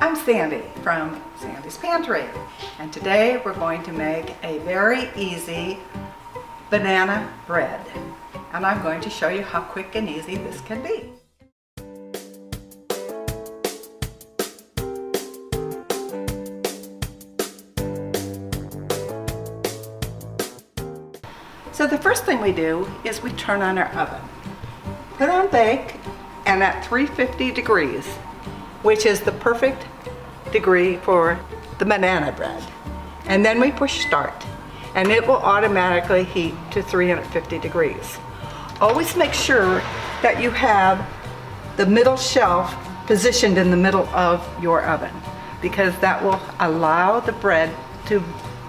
I'm Sandy from Sandy's Pantry, and today we're going to make a very easy banana bread, and I'm going to show you how quick and easy this can be. So the first thing we do is we turn on our oven. Put on bake and at 350 degrees, which is the perfect degree for the banana bread. And then we push start and it will automatically heat to 350 degrees. Always make sure that you have the middle shelf positioned in the middle of your oven, because that will allow the bread to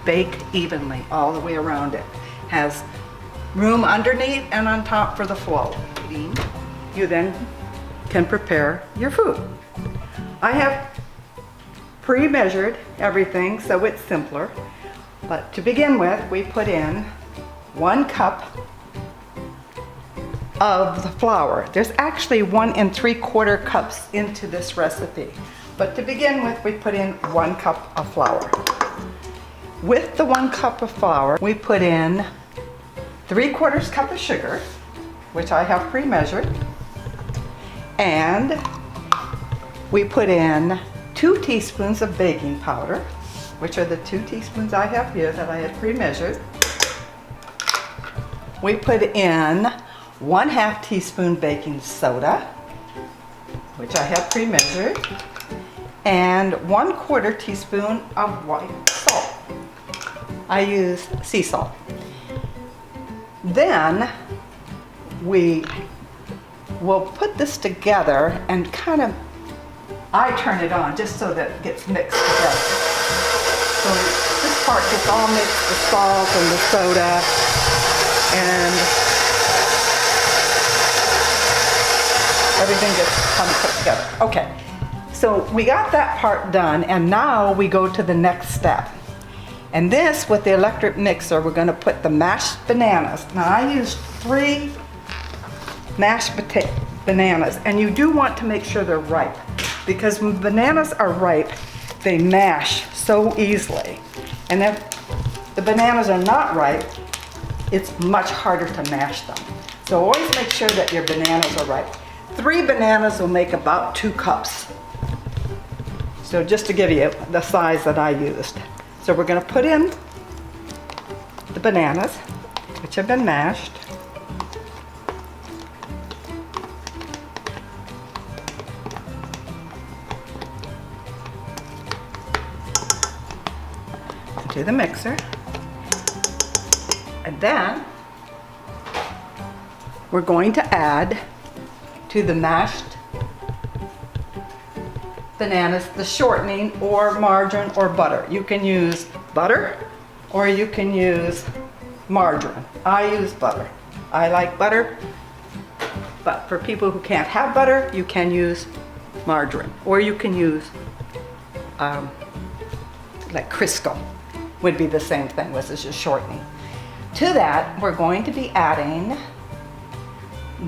bake evenly all the way around it. Has room underneath and on top for the flow. You then can prepare your food. I have pre-measured everything so it's simpler, but to begin with we put in 1 cup of the flour. There's actually 1 3/4 cups into this recipe, but to begin with we put in 1 cup of flour. With the 1 cup of flour we put in 3/4 cup of sugar, which I have pre-measured, and we put in 2 teaspoons of baking powder, which are the 2 teaspoons I have here that I had pre-measured. We put in 1/2 teaspoon baking soda, which I have pre-measured, and 1/4 teaspoon of white salt. I use sea salt. Then we will put this together and kind of, I turn it on just so that it gets mixed together. So this part gets all mixed, the salt and the soda, and everything gets kind of put together. Okay, so we got that part done, and now we go to the next step. And this, with the electric mixer, we're going to put the mashed bananas. Now I used 3 mashed bananas, and you do want to make sure they're ripe, because when bananas are ripe, they mash so easily. And if the bananas are not ripe, it's much harder to mash them. So always make sure that your bananas are ripe. 3 bananas will make about 2 cups. So just to give you the size that I used. So we're going to put in the bananas, which have been mashed. Into the mixer. And then we're going to add to the mashed bananas the shortening or margarine or butter. You can use butter or you can use margarine. I use butter. I like butter, but for people who can't have butter, you can use margarine, or you can use like Crisco would be the same thing, which is just shortening. To that, we're going to be adding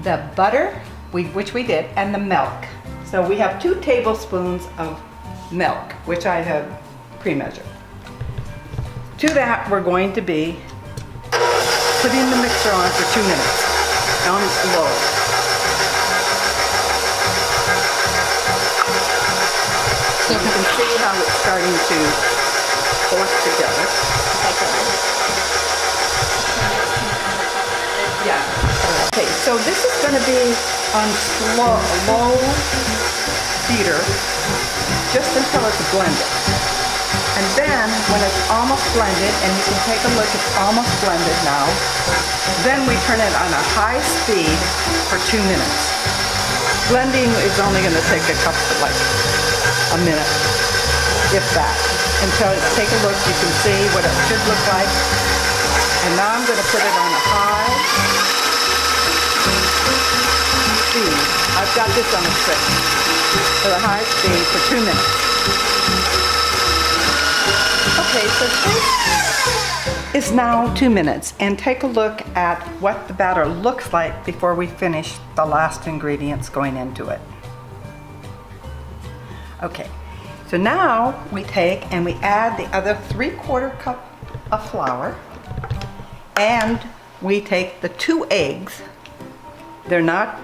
the butter, which we did, and the milk. So we have 2 tablespoons of milk, which I have pre-measured. To that, we're going to be putting the mixer on for 2 minutes on low. So you can see how it's starting to collect together. Yeah. Okay, so this is going to be on low heater just until it's blended. And then when it's almost blended, and you can take a look, it's almost blended now, then we turn it on a high speed for 2 minutes. Blending is only going to take like a minute, if that. Until take a look, you can see what it should look like. And now I'm going to put it on a high speed. I've got this on a 6 for the high speed for 2 minutes. Okay, so this is now 2 minutes, and take a look at what the batter looks like before we finish the last ingredients going into it. Okay, so So now we take and we add the other 3/4 cup of flour, and we take the 2 eggs. They're not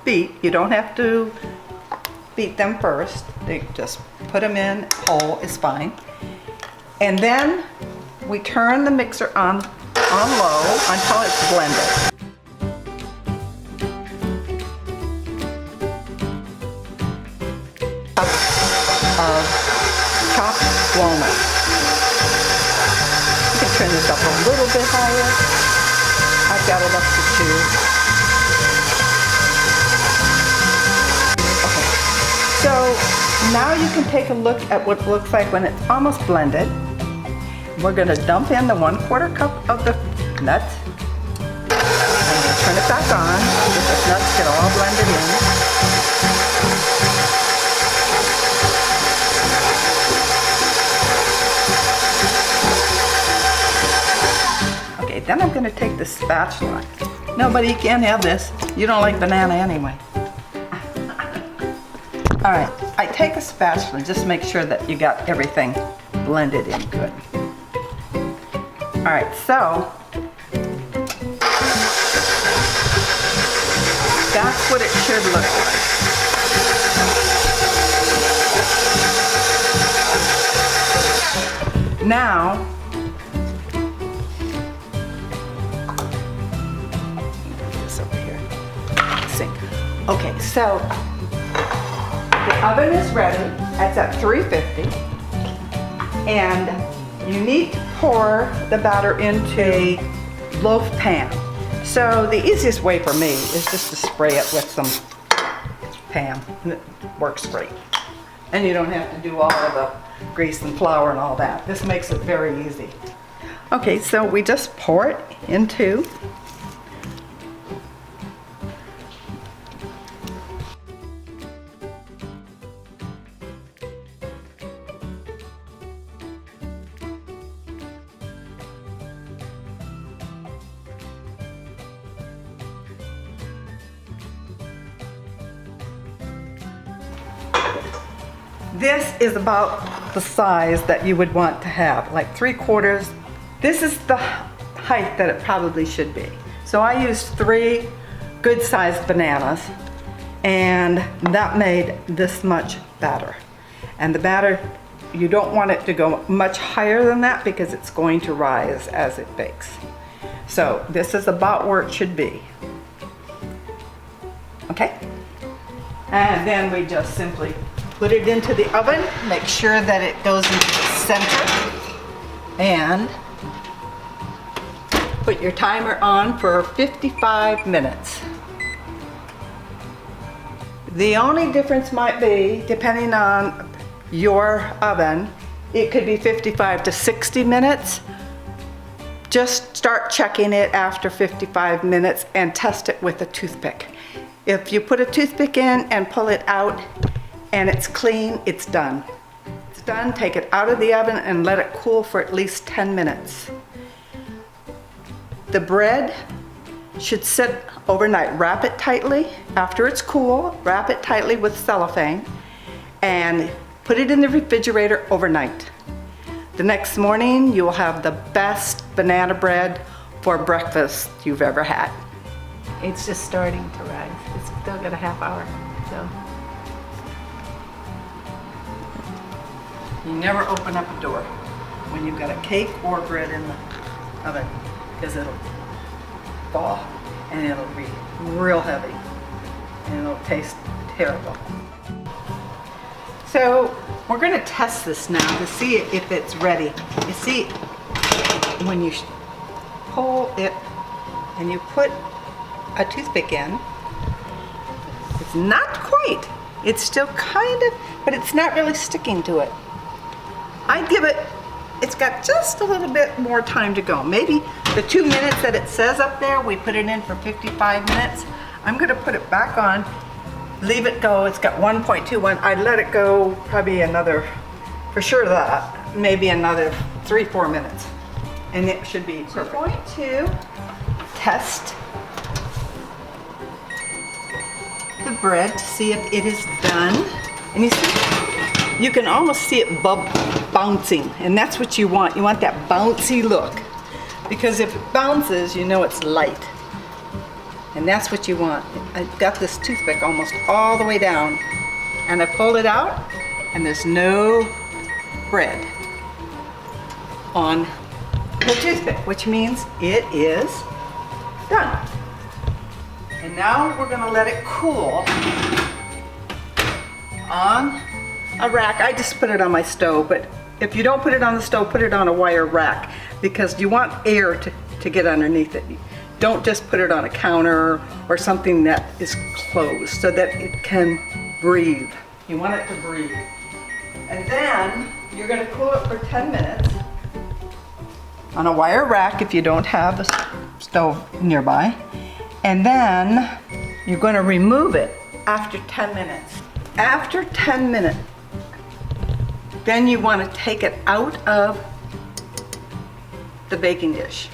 beat. You don't have to beat them first. They just put them in whole is fine. And then we turn the mixer on low until it's blended. Of chopped walnuts. You can turn this up a little bit higher. I've got it up to 2. Okay. So now you can take a look at what it looks like when it's almost blended. We're going to dump in the 1/4 cup of the nuts. And we'll turn it back on so the nuts get all blended in. Then I'm going to take the spatula. No, but you can't have this. You don't like banana anyway. All right, I take a spatula, just make sure that you got everything blended in good. All right, so that's what it should look like. Now, okay, so the oven is ready. It's at 350. And you need to pour the batter into a loaf pan. So the easiest way for me is just to spray it with some Pam, and it works great. And you don't have to do all of the grease and flour and all that. This makes it very easy. Okay, so we just pour it into This is about the size that you would want to have, like 3/4. This is the height that it probably should be. So I used 3 good-sized bananas, and that made this much batter. And the batter, you don't want it to go much higher than that because it's going to rise as it bakes. So this is about where it should be. Okay? And then we just simply put it into the oven, make sure that it goes into the center, and put your timer on for 55 minutes. The only difference might be, depending on your oven, it could be 55 to 60 minutes. Just start checking it after 55 minutes and test it with a toothpick. If you put a toothpick in and pull it out, and it's clean, it's done. It's done, take it out of the oven and let it cool for at least 10 minutes. The bread should sit overnight. Wrap it tightly. After it's cool, wrap it tightly with cellophane and put it in the refrigerator overnight. The next morning, you will have the best banana bread for breakfast you've ever had. It's just starting to rise. It's still got a half hour, so. You never open up a door when you've got a cake or bread in the oven, because it'll fall and it'll be real heavy and it'll taste terrible. So we're going to test this now to see if it's ready. You see, when you pull it and you put a toothpick in, it's not quite. It's still kind of, but it's not really sticking to it. I'd give it, it's got just a little bit more time to go. Maybe the 2 minutes that it says up there, we put it in for 55 minutes. I'm gonna put it back on, leave it go. It's got 1.21. I'd let it go probably another, for sure that, maybe another 3-4 minutes. And it should be perfect. We're going to test the bread to see if it is done. And you see, you can almost see it bouncing, and that's what you want. You want that bouncy look, because if it bounces, you know it's light. And that's what you want. I've got this toothpick almost all the way down, and I pulled it out, and there's no bread on the toothpick, which means it is done. And now we're gonna let it cool on a rack. I just put it on my stove, but if you don't put it on the stove, put it on a wire rack, because you want air to get underneath it. Don't just put it on a counter or something that is closed so that it can breathe. You want it to breathe. And then you're gonna cool it for 10 minutes on a wire rack if you don't have a stove nearby. And then you're gonna remove it after 10 minutes. After 10 minutes, then you wanna take it out of the baking dish.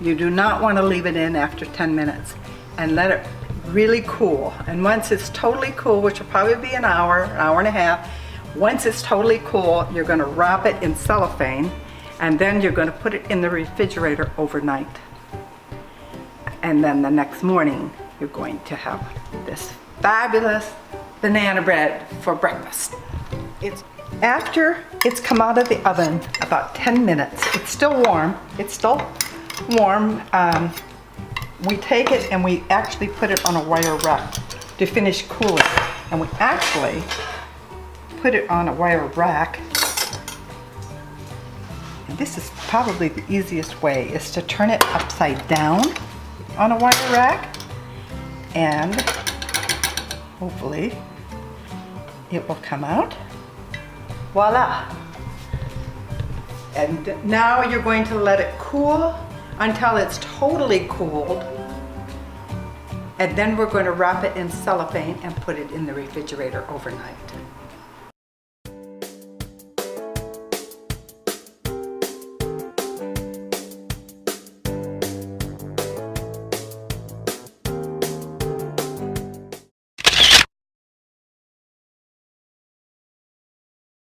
You do not want to leave it in after 10 minutes, and let it really cool. And once it's totally cool, which will probably be an hour and a half, once it's totally cool, you're going to wrap it in cellophane, and then you're going to put it in the refrigerator overnight. And then the next morning, you're going to have this fabulous banana bread for breakfast. After it's come out of the oven about 10 minutes, it's still warm. It's still warm. We take it and we actually put it on a wire rack to finish cooling. And we actually put it on a wire rack. And this is probably the easiest way, is to turn it upside down on a wire rack, and hopefully it will come out. Voila! And now you're going to let it cool until it's totally cooled, and then we're going to wrap it in cellophane and put it in the refrigerator overnight.